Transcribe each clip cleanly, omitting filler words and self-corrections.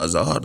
1000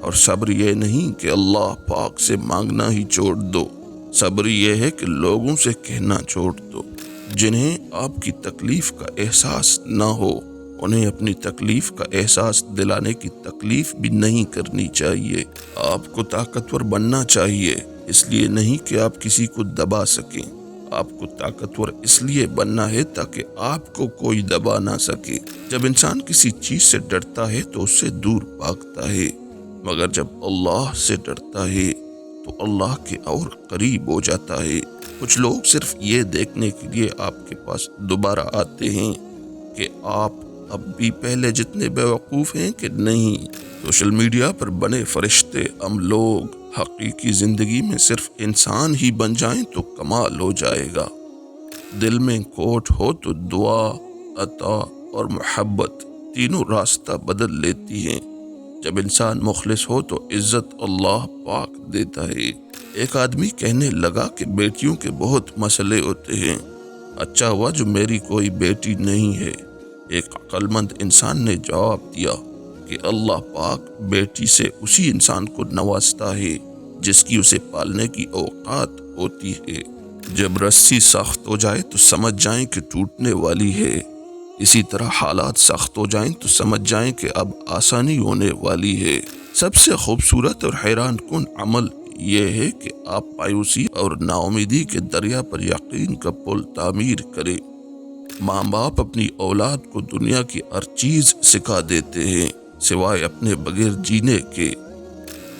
اور صبر یہ نہیں کہ اللہ پاک سے مانگنا ہی چھوڑ دو، صبر یہ ہے کہ لوگوں سے کہنا چھوڑ دو۔ جنہیں آپ کی تکلیف کا احساس نہ ہو انہیں اپنی تکلیف کا احساس دلانے کی تکلیف بھی نہیں کرنی چاہیے۔ آپ کو طاقتور بننا چاہیے، اس لیے نہیں کہ آپ کسی کو دبا سکیں۔ آپ کو طاقتور اس لیے بننا ہے تاکہ آپ کو کوئی دبا نہ سکے۔ جب انسان کسی چیز سے ڈرتا ہے تو اس سے دور بھاگتا ہے، مگر جب اللہ سے ڈرتا ہے تو اللہ کے اور قریب ہو جاتا ہے۔ کچھ لوگ صرف یہ دیکھنے کے لیے آپ کے پاس دوبارہ آتے ہیں کہ آپ اب بھی پہلے جتنے بیوقوف ہیں کہ نہیں۔ سوشل میڈیا پر بنے فرشتے ہم لوگ حقیقی زندگی میں صرف انسان ہی بن جائیں تو کمال ہو جائے گا۔ دل میں کھوٹ ہو تو دعا، عطا اور محبت تینوں راستہ بدل لیتی ہیں۔ جب انسان مخلص ہو تو عزت اللہ پاک دیتا ہے۔ ایک آدمی کہنے لگا کہ بیٹیوں کے بہت مسئلے ہوتے ہیں، اچھا ہوا جو میری کوئی بیٹی نہیں ہے۔ ایک عقل مند انسان نے جواب دیا کہ اللہ پاک بیٹی سے اسی انسان کو نوازتا ہے جس کی اسے پالنے کی اوقات ہوتی ہے۔ جب رسی سخت ہو جائے تو سمجھ جائیں کہ ٹوٹنے والی ہے، اسی طرح حالات سخت ہو جائیں تو سمجھ جائیں کہ اب آسانی ہونے والی ہے۔ سب سے خوبصورت اور حیران کن عمل یہ ہے کہ آپ مایوسی اور ناامیدی کے دریا پر یقین کا پل تعمیر کریں۔ ماں باپ اپنی اولاد کو دنیا کی ہر چیز سکھا دیتے ہیں سوائے اپنے بغیر جینے کے۔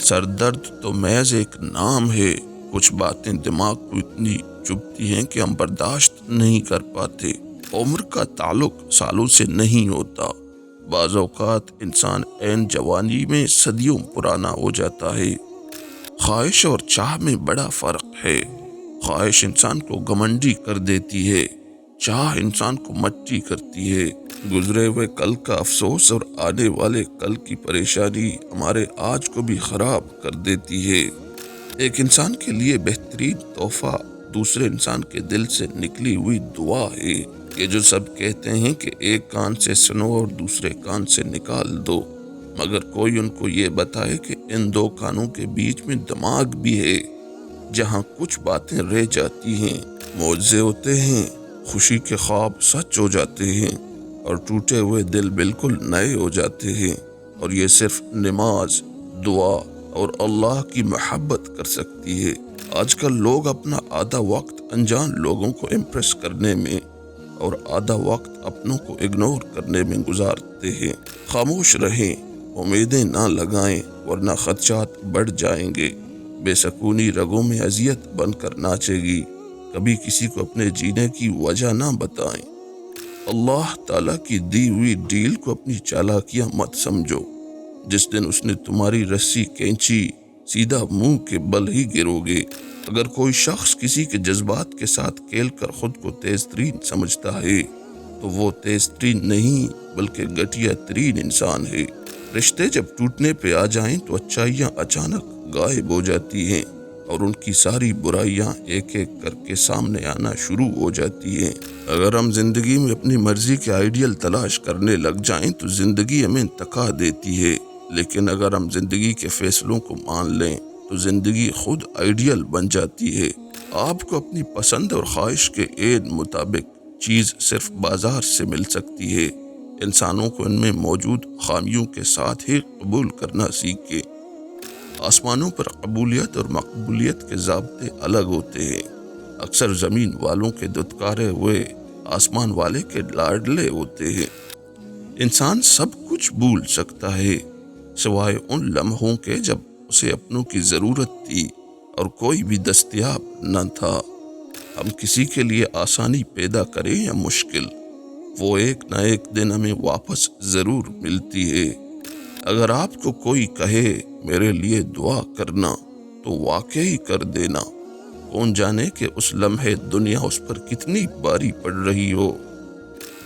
سر درد تو محض ایک نام ہے، کچھ باتیں دماغ کو اتنی چبھتی ہیں کہ ہم برداشت نہیں کر پاتے۔ عمر کا تعلق سالوں سے نہیں ہوتا، بعض اوقات انسان عین جوانی میں صدیوں پرانا ہو جاتا ہے۔ خواہش اور چاہ میں بڑا فرق ہے۔ خواہش انسان کو گھمنڈی کر دیتی ہے، چاہ انسان کو مٹی کرتی ہے۔ گزرے ہوئے کل کا افسوس اور آنے والے کل کی پریشانی ہمارے آج کو بھی خراب کر دیتی ہے۔ ایک انسان کے لیے بہترین تحفہ دوسرے انسان کے دل سے نکلی ہوئی دعا ہے۔ یہ جو سب کہتے ہیں کہ ایک کان سے سنو اور دوسرے کان سے نکال دو، مگر کوئی ان کو یہ بتائے کہ ان دو کانوں کے بیچ میں دماغ بھی ہے جہاں کچھ باتیں رہ جاتی ہیں۔ معجزے ہوتے ہیں، خوشی کے خواب سچ ہو جاتے ہیں اور ٹوٹے ہوئے دل بالکل نئے ہو جاتے ہیں، اور یہ صرف نماز، دعا اور اللہ کی محبت کر سکتی ہے۔ آج کل لوگ اپنا آدھا وقت انجان لوگوں کو امپریس کرنے میں اور آدھا وقت اپنوں کو اگنور کرنے میں گزارتے ہیں۔ خاموش رہیں، امیدیں نہ لگائیں ورنہ خدشات بڑھ جائیں گے۔ بے سکونی رگوں میں اذیت بن کر ناچے گی۔ کبھی کسی کو اپنے جینے کی وجہ نہ بتائیں۔ اللہ تعالیٰ کی دی ہوئی ڈیل کو اپنی چالاکیاں مت سمجھو۔ جس دن اس نے تمہاری رسی کھینچی سیدھا منہ کے بل ہی گرو گے۔ اگر کوئی شخص کسی کے جذبات کے ساتھ کھیل کر خود کو تیز ترین سمجھتا ہے تو وہ تیز ترین نہیں بلکہ گھٹیا ترین انسان ہے۔ رشتے جب ٹوٹنے پہ آ جائیں تو اچھائیاں اچانک غائب ہو جاتی ہیں اور ان کی ساری برائیاں ایک ایک کر کے سامنے آنا شروع ہو جاتی ہیں۔ اگر ہم زندگی میں اپنی مرضی کے آئیڈیل تلاش کرنے لگ جائیں تو زندگی ہمیں تکا دیتی ہے، لیکن اگر ہم زندگی کے فیصلوں کو مان لیں تو زندگی خود آئیڈیل بن جاتی ہے۔ آپ کو اپنی پسند اور خواہش کے عین مطابق چیز صرف بازار سے مل سکتی ہے۔ انسانوں کو ان میں موجود خامیوں کے ساتھ ہی قبول کرنا سیکھیں۔ آسمانوں پر قبولیت اور مقبولیت کے ضابطے الگ ہوتے ہیں۔ اکثر زمین والوں کے دھتکارے ہوئے آسمان والے کے لاڈلے ہوتے ہیں۔ انسان سب کچھ بھول سکتا ہے سوائے ان لمحوں کے جب اسے اپنوں کی ضرورت تھی اور کوئی بھی دستیاب نہ تھا۔ ہم کسی کے لیے آسانی پیدا کریں یا مشکل، وہ ایک نہ ایک دن ہمیں واپس ضرور ملتی ہے۔ اگر آپ کو کوئی کہے میرے لیے دعا کرنا تو واقعی کر دینا، کون جانے کہ اس لمحے دنیا اس پر کتنی باری پڑ رہی ہو۔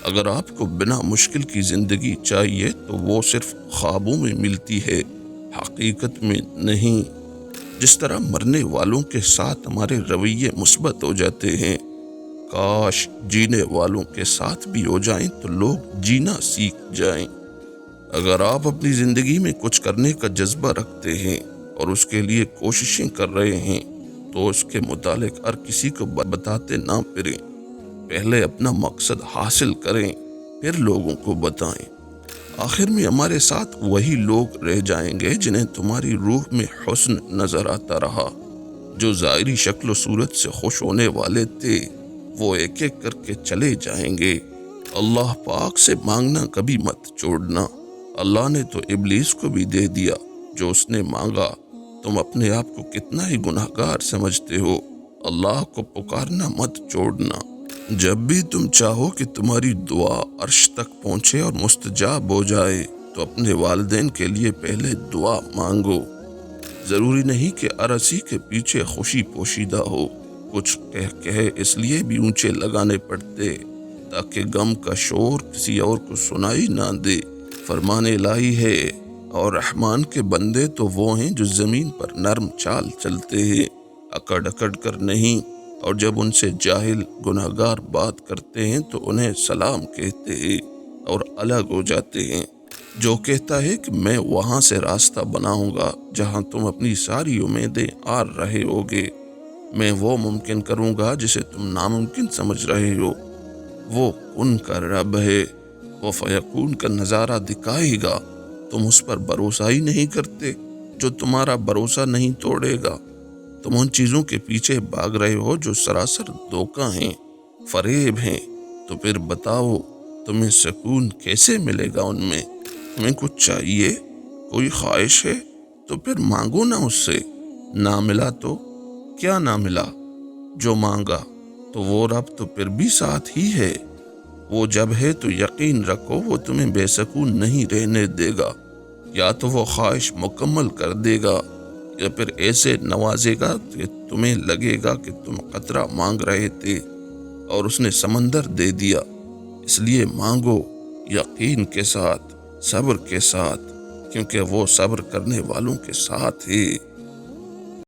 اگر آپ کو بنا مشکل کی زندگی چاہیے تو وہ صرف خوابوں میں ملتی ہے، حقیقت میں نہیں۔ جس طرح مرنے والوں کے ساتھ ہمارے رویے مثبت ہو جاتے ہیں، کاش جینے والوں کے ساتھ بھی ہو جائیں تو لوگ جینا سیکھ جائیں۔ اگر آپ اپنی زندگی میں کچھ کرنے کا جذبہ رکھتے ہیں اور اس کے لیے کوششیں کر رہے ہیں تو اس کے متعلق ہر کسی کو بتاتے نہ پھریں۔ پہلے اپنا مقصد حاصل کریں، پھر لوگوں کو بتائیں۔ آخر میں ہمارے ساتھ وہی لوگ رہ جائیں گے جنہیں تمہاری روح میں حسن نظر آتا رہا۔ جو ظاہری شکل و صورت سے خوش ہونے والے تھے وہ ایک ایک کر کے چلے جائیں گے۔ اللہ پاک سے مانگنا کبھی مت چھوڑنا۔ اللہ نے تو ابلیس کو بھی دے دیا جو اس نے مانگا۔ تم اپنے آپ کو کتنا ہی گناہگار سمجھتے ہو، اللہ کو پکارنا مت چھوڑنا۔ جب بھی تم چاہو کہ تمہاری دعا عرش تک پہنچے اور مستجاب ہو جائے تو اپنے والدین کے لیے پہلے دعا مانگو۔ ضروری نہیں کہ عرصی کے پیچھے خوشی پوشیدہ ہو، کچھ کہہ اس لیے بھی اونچے لگانے پڑتے تاکہ غم کا شور کسی اور کو سنائی نہ دے۔ فرمان الہی ہے اور رحمان کے بندے تو وہ ہیں جو زمین پر نرم چال چلتے ہیں، اکڑ اکڑ کر نہیں، اور جب ان سے جاہل گناہگار بات کرتے ہیں تو انہیں سلام کہتے ہیں اور الگ ہو جاتے ہیں۔ جو کہتا ہے کہ میں وہاں سے راستہ بناؤں گا جہاں تم اپنی ساری امیدیں آر رہے ہوگے، میں وہ ممکن کروں گا جسے تم ناممکن سمجھ رہے ہو۔ وہ کن کا رب ہے، وہ فیکون کا نظارہ دکھائے گا۔ تم اس پر بھروسہ ہی نہیں کرتے جو تمہارا بھروسہ نہیں توڑے گا۔ تم ان چیزوں کے پیچھے بھاگ رہے ہو جو سراسر دھوکہ ہیں، فریب ہیں۔ تو پھر بتاؤ تمہیں سکون کیسے ملے گا ان میں؟ تمہیں کچھ چاہیے، کوئی خواہش ہے تو پھر مانگو نا اس سے۔ نہ ملا تو کیا نہ ملا، جو مانگا تو وہ رب تو پھر بھی ساتھ ہی ہے۔ وہ جب ہے تو یقین رکھو وہ تمہیں بے سکون نہیں رہنے دے گا۔ یا تو وہ خواہش مکمل کر دے گا یا پھر ایسے نوازے گا کہ تمہیں لگے گا کہ تم قطرہ مانگ رہے تھے اور اس نے سمندر دے دیا۔ اس لیے مانگو یقین کے ساتھ، صبر کے ساتھ، کیونکہ وہ صبر کرنے والوں کے ساتھ ہے۔